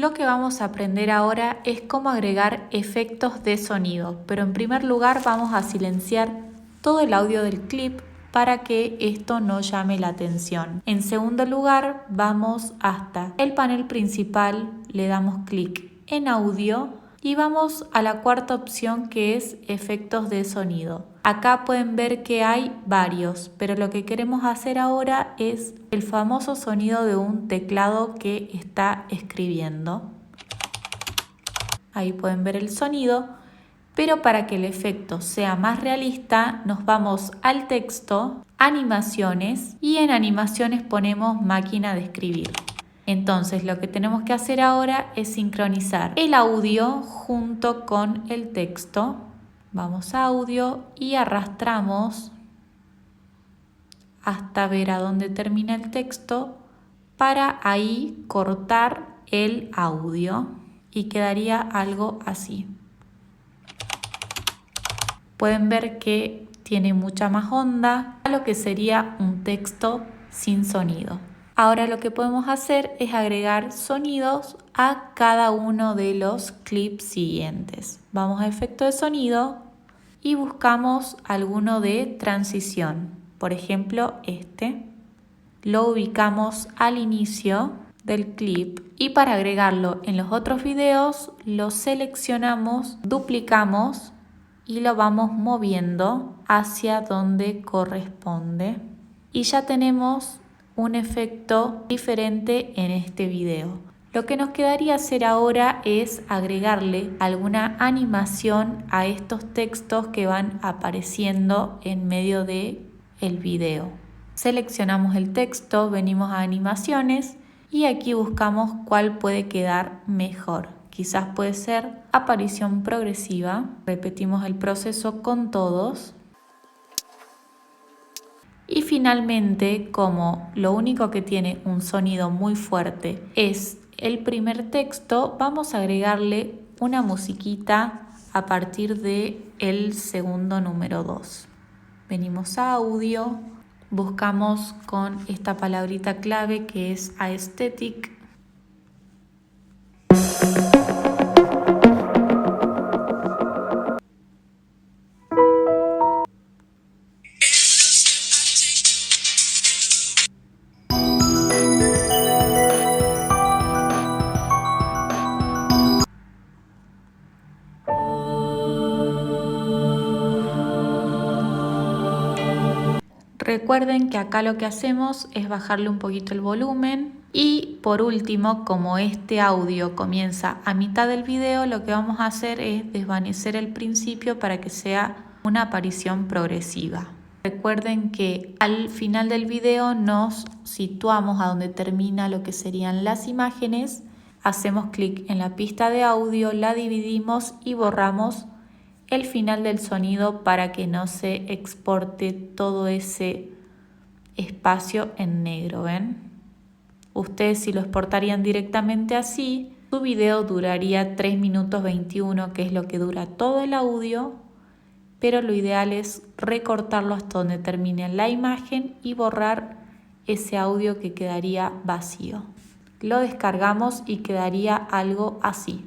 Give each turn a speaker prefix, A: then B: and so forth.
A: Lo que vamos a aprender ahora es cómo agregar efectos de sonido, pero en primer lugar vamos a silenciar todo el audio del clip para que esto no llame la atención. En segundo lugar, vamos hasta el panel principal, le damos clic en audio y vamos a la cuarta opción, que es efectos de sonido. Acá pueden ver que hay varios, pero lo que queremos hacer ahora es el famoso sonido de un teclado que está escribiendo. Ahí pueden ver el sonido, pero para que el efecto sea más realista nos vamos al texto, animaciones, y en animaciones ponemos máquina de escribir. Entonces lo que tenemos que hacer ahora es sincronizar el audio junto con el texto. Vamos a audio y arrastramos hasta ver a dónde termina el texto para ahí cortar el audio y quedaría algo así. Pueden ver que tiene mucha más onda a lo que sería un texto sin sonido. Ahora lo que podemos hacer es agregar sonidos a cada uno de los clips siguientes. Vamos a efecto de sonido y buscamos alguno de transición. Por ejemplo, este. Lo ubicamos al inicio del clip y para agregarlo en los otros videos lo seleccionamos, duplicamos y lo vamos moviendo hacia donde corresponde. Y ya tenemos un efecto diferente en este video. Lo que nos quedaría hacer ahora es agregarle alguna animación a estos textos que van apareciendo en medio del video. Seleccionamos el texto, venimos a animaciones y aquí buscamos cuál puede quedar mejor. Quizás puede ser aparición progresiva. Repetimos el proceso con todos. Y finalmente, como lo único que tiene un sonido muy fuerte es el primer texto, vamos a agregarle una musiquita a partir del segundo número 2. Venimos a audio, buscamos con esta palabrita clave que es aesthetic. Recuerden que acá lo que hacemos es bajarle un poquito el volumen y por último, como este audio comienza a mitad del video, lo que vamos a hacer es desvanecer el principio para que sea una aparición progresiva. Recuerden que al final del video nos situamos a donde termina lo que serían las imágenes, hacemos clic en la pista de audio, la dividimos y borramos el final del sonido para que no se exporte todo ese espacio en negro, ¿ven? Ustedes si lo exportarían directamente así, su video duraría 3 minutos 21, que es lo que dura todo el audio, pero lo ideal es recortarlo hasta donde termine la imagen y borrar ese audio que quedaría vacío. Lo descargamos y quedaría algo así.